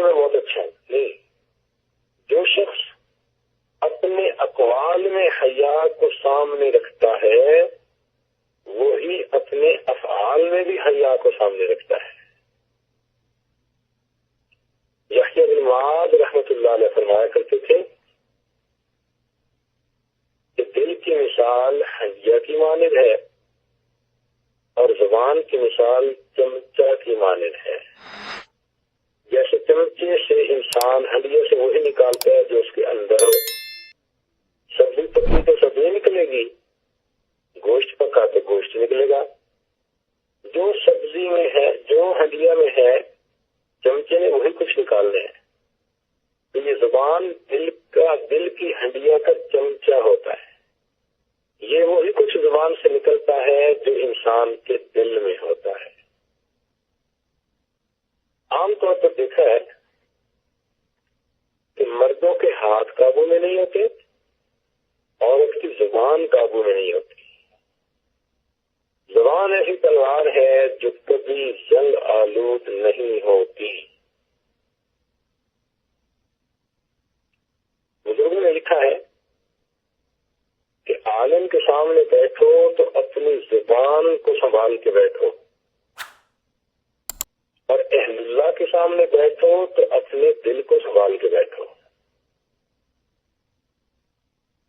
میں بہت اچھا ہے، نہیں، جو شخص اپنے اقوال میں حیا کو سامنے رکھتا ہے وہی اپنے افعال میں بھی حیا کو سامنے رکھتا ہے۔ یحییٰ بن معاذ رحمۃ اللہ علیہ فرمایا کرتے تھے کہ دل کی مثال حیا کی مانند ہے اور زبان کی مثال چمچہ کی مانند ہے۔ جیسے چمچے سے انسان ہنڈیے سے وہی نکالتا ہے جو اس کے اندر سبزی پکی تو سبزی نکلے گی، گوشت پکا تو گوشت نکلے گا۔ جو سبزی میں ہے، جو ہنڈیا میں ہے، چمچے نے وہی کچھ نکالنے ہیں۔ تو یہ زبان دل کی ہنڈیا کا چمچہ ہوتا ہے، یہ وہی کچھ زبان سے نکلتا ہے جو انسان کے دل میں ہوتا ہے۔ عام طور پر دیکھا ہے کہ مردوں کے ہاتھ قابو میں نہیں ہوتے، عورت کی زبان قابو میں نہیں ہوتی۔ زبان ایسی تلوار ہے جو کبھی جنگ آلود نہیں ہوتی۔ بزرگوں نے لکھا ہے کہ عالم کے سامنے بیٹھو تو اپنی زبان کو سنبھال کے بیٹھو، اور اہل اللہ کے سامنے بیٹھو تو اپنے دل کو سنبھال کے بیٹھو۔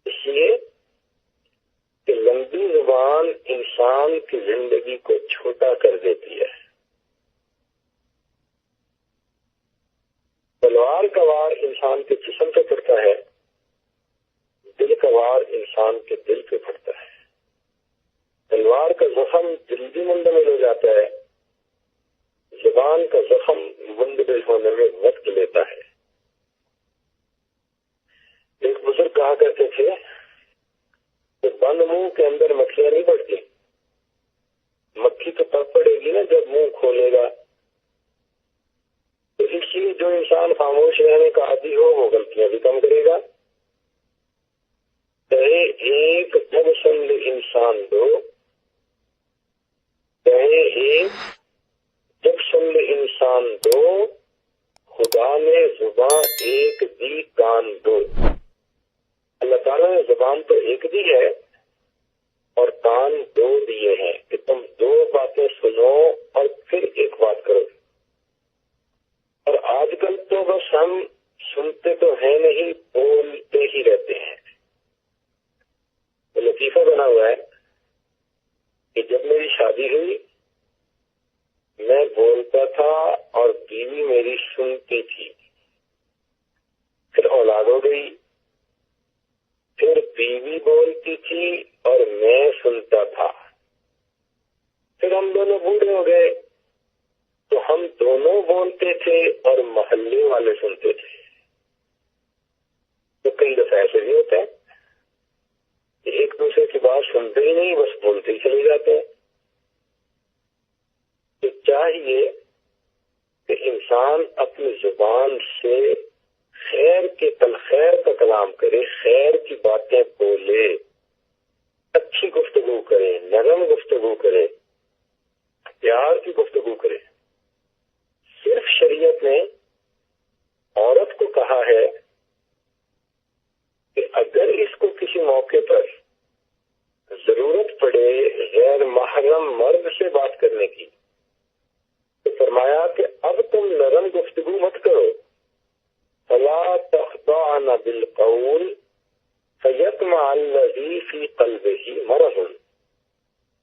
اس لیے کہ لمبی زبان انسان کی زندگی کو چھوٹا کر دیتی ہے۔ تلوار کا وار انسان کے جسم پہ پڑتا ہے، دل کا وار انسان کے دل پہ پڑتا ہے۔ تلوار کا زخم جلدی منڈمل ہو جاتا ہے، زبان کا زخم منڈمل ہونے میں وقت لیتا ہے۔ ایک بزرگ کہا کرتے تھے کہ بند منہ کے اندر مکھیاں نہیں پڑتی، مکھی تو تب پڑے گی نا جب منہ کھولے گا۔ تو اس لیے جو انسان خاموش رہنے کا عادی ہو وہ غلطیاں بھی کم کرے گا۔ کہے ایک جب سن لے انسان دو، کہے ایک جب سن لے انسان دو، خدا نے زباں ایک دی کان دو۔ اللہ تعالیٰ نے زبان تو ایک دی ہے اور کان دو دیے ہیں کہ تم دو باتیں سنو اور پھر ایک بات کرو۔ اور آج کل تو بس ہم سنتے تو ہیں نہیں، بولتے ہی رہتے ہیں۔ تو لطیفہ بنا ہوا ہے کہ جب میری شادی ہوئی میں بولتا تھا اور بیوی میری سنتی تھی، پھر اولاد ہو گئی، پھر بیوی بولتی تھی اور میں سنتا تھا، پھر ہم دونوں بوڑھے ہو گئے تو ہم دونوں بولتے تھے اور محلے والے سنتے تھے۔ تو کئی دفعہ ایسے بھی ہوتا ہے کہ ایک دوسرے کی بات سنتے ہی نہیں، بس بولتے ہی چلے جاتے ہیں۔ تو چاہیے کہ انسان اپنی زبان سے خیر کا کلام کرے، خیر کی باتیں بولے، اچھی گفتگو کرے، نرم گفتگو کرے، پیار کی گفتگو کرے۔ صرف شریعت نے عورت کو کہا ہے کہ اگر اس کو کسی موقع پر ضرورت پڑے غیر محرم مرد سے بات کرنے کی تو فرمایا کہ اب تم نرم گفتگو مت کرو، فلا تخضعن بالقول فیطمع الذی فی قلبہ مرض۔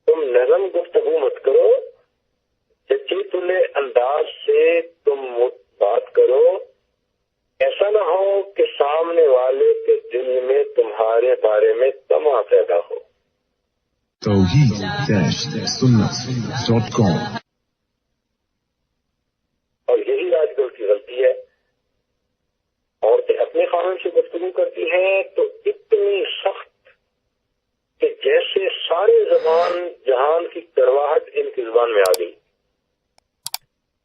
تم نرم گفتگو مت کرو، چچی تلے انداز سے تم بات کرو، ایسا نہ ہو کہ سامنے والے کے دل میں تمہارے بارے میں طمع پیدا ہو۔ توحید-سنت.com اور یہی آج کل کی غلطی ہے، عورتیں اپنے خاوند سے گفتگو کرتی ہیں تو اتنی سخت کہ جیسے ساری زبان جہان کی کڑواہٹ ان کی زبان میں آ گئی،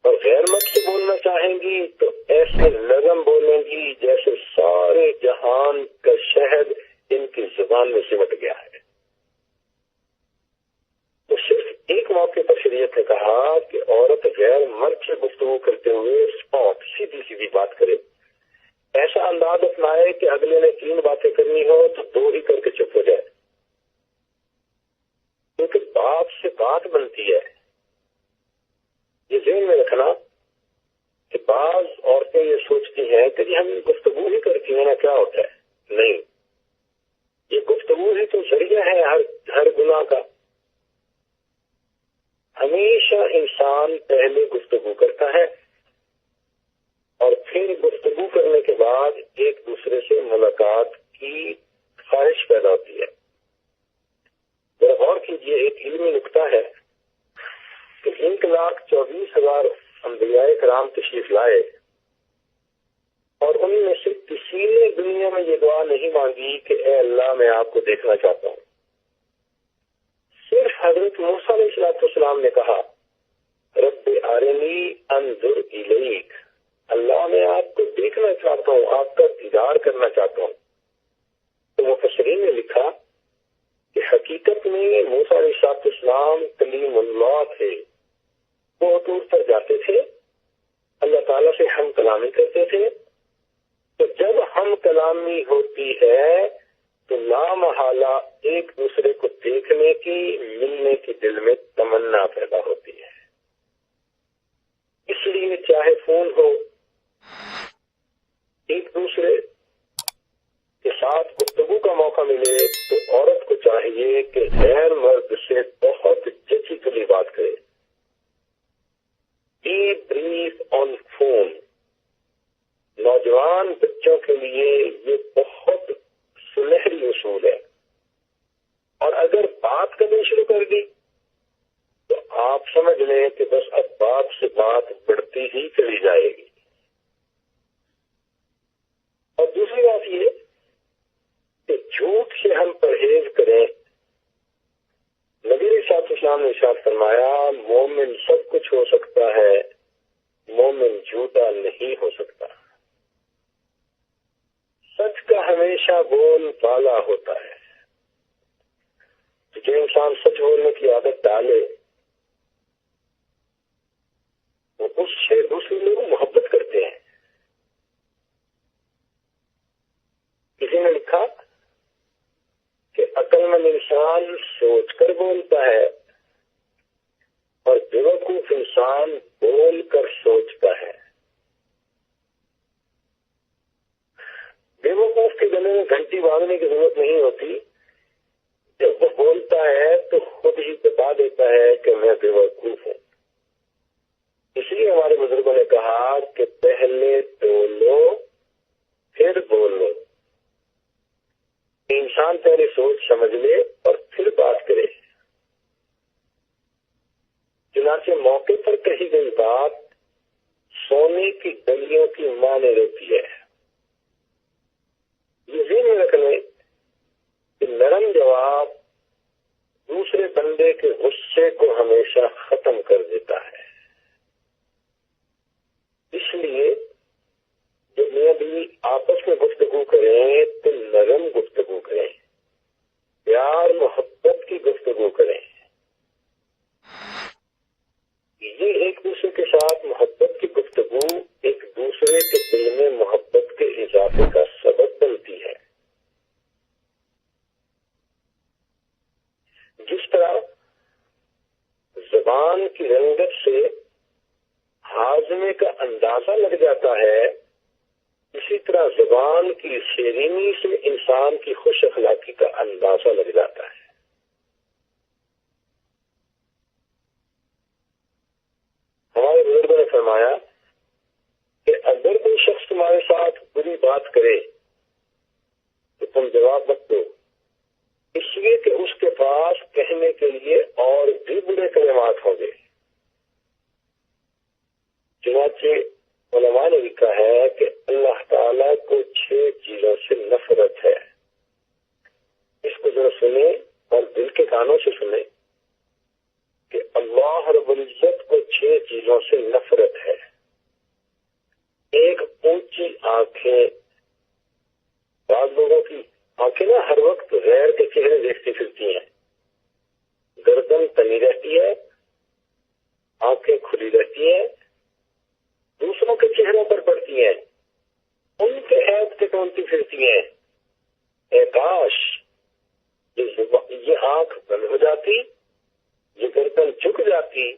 اور غیر مرد سے بولنا چاہیں گی تو ایسے نرم بولیں گی جیسے سارے جہان کا شہد ان کی زبان میں سمٹ گیا ہے۔ تو صرف ایک موقع پر شریعت نے کہا کہ عورت غیر مرد سے گفتگو کرتے ہوئے سیدھی بات کرے، ایسا انداز اپنائے کہ اگلے نے 3 باتیں کرنی ہو تو 2 ہی کر کے چپ ہو جائے، کیونکہ باپ سے بات بنتی ہے۔ یہ ذہن میں رکھنا کہ بعض عورتیں یہ سوچتی ہیں کہ جی ہم گفتگو ہی کرتی ہیں نا، کیا ہوتا ہے؟ نہیں، یہ گفتگو ہی تو ذریعہ ہے ہر گناہ کا۔ ہمیشہ انسان پہلے گفتگو کرتا ہے اور پھر گفتگو کرنے کے بعد ایک دوسرے سے ملاقات کی خواہش پیدا ہوتی ہے۔ ذرا غور کیجیے، ایک علمی نکتہ ہے کہ 1,24,000 انبیاء کرام تشریف لائے اور ان میں سے کسی نے دنیا میں یہ دعا نہیں مانگی کہ اے اللہ میں آپ کو دیکھنا چاہتا ہوں۔ صرف حضرت موسیٰ علیہ السلام نے کہا رب ارنی انظر الیک، اللہ میں آپ کو دیکھنا چاہتا ہوں، آپ کا دیدار کرنا چاہتا ہوں۔ تو مفسرین نے لکھا کہ حقیقت میں موسیٰ علیہ السلام کلیم اللہ تھے، وہ دور پر جاتے تھے، اللہ تعالیٰ سے ہم کلامی کرتے تھے، تو جب ہم کلامی ہوتی ہے تو لامحالہ ایک دوسرے کو دیکھنے کی، ملنے کی دل میں تمنا پیدا ہوتی ہے۔ اس لیے چاہے فون ہو، ایک دوسرے کے ساتھ گفتگو کا موقع ملے تو عورت کو چاہیے کہ غیر مرد سے بہت جچی کلی بات کرے۔ بی بریف آن فون، نوجوان بچوں کے لیے یہ بہت سنہری اصول ہے، اور اگر بات کرنی شروع کر دی تو آپ سمجھ لیں کہ بس اب بات سے بات بڑھتی ہی چلی جائے گی۔ اور دوسری بات یہ کہ جھوٹ سے ہم پرہیز کریں۔ نبی علیہ السلام نے ارشاد فرمایا مومن سب کچھ ہو سکتا ہے، مومن جھوٹا نہیں ہو سکتا۔ سچ کا ہمیشہ بول بالا ہوتا ہے، جو انسان سچ بولنے کی عادت ڈالے وہ اس سے دوسرے لوگ محبت کرتے ہیں۔ کسی نے لکھا کہ عقل مند انسان سوچ کر بولتا ہے اور بیوقوف انسان بول کر سوچتا ہے۔ بیوقوف کے گلے میں گھنٹی باندھنے کی ضرورت نہیں ہوتی، جب وہ بولتا ہے تو خود ہی بتا دیتا ہے کہ میں بیوقوف ہوں۔ اس لیے ہمارے بزرگوں نے کہا کہ پہلے بولو پھر بولو۔ انسان پہلے سوچ سمجھ لے اور پھر بات کرے۔ چنانچہ موقع پر کہی گئی بات سونے کی ڈلیوں کی مانے رہتی ہے۔ یہ ذہن میں رکھ لیں کہ نرم جواب دوسرے بندے کے غصے کو ہمیشہ ختم کر دیتا ہے۔ اس لیے جب میاں بیوی آپس میں گفتگو کریں تو نرم گفتگو کریں، پیار محبت کی گفتگو کریں۔ یہ ایک دوسرے کے ساتھ محبت کی گفتگو ایک دوسرے کے دل میں محبت کے اضافے کا سبب بنتی ہے۔ جس طرح زبان کی رنگت سے ہاضمے کا اندازہ لگ جاتا ہے، اسی طرح زبان کی شیرینی سے انسان کی خوش اخلاقی کا اندازہ لگ جاتا ہے۔ ہمارے بزرگوں نے فرمایا کہ اگر کوئی شخص تمہارے ساتھ بری بات کرے تو تم جواب مت دو، اس لیے کہ اس کے پاس کہنے کے لیے اور بھی برے کلمات ہوں گے۔ چنانچہ علماء نے لکھا ہے کہ اللہ تعالیٰ کو 6 چیزوں سے نفرت ہے۔ اس کو ذرا سنیں اور دل کے کانوں سے سنیں کہ اللہ رب العزت کو 6 چیزوں سے نفرت ہے۔ ایک اونچی آنکھیں، بعض لوگوں کی آنکھیں نا ہر وقت غیر کے چہرے دیکھتی پھرتی ہیں، گردن تنی رہتی ہے، آنکھیں کھلی رہتی ہیں، دوسروں کے چہروں پر پڑتی ہیں، ٹٹونتی پھرتی ہیں، اے کاش یہ آنکھ بند ہو جاتی، یہ گردن جھک جاتی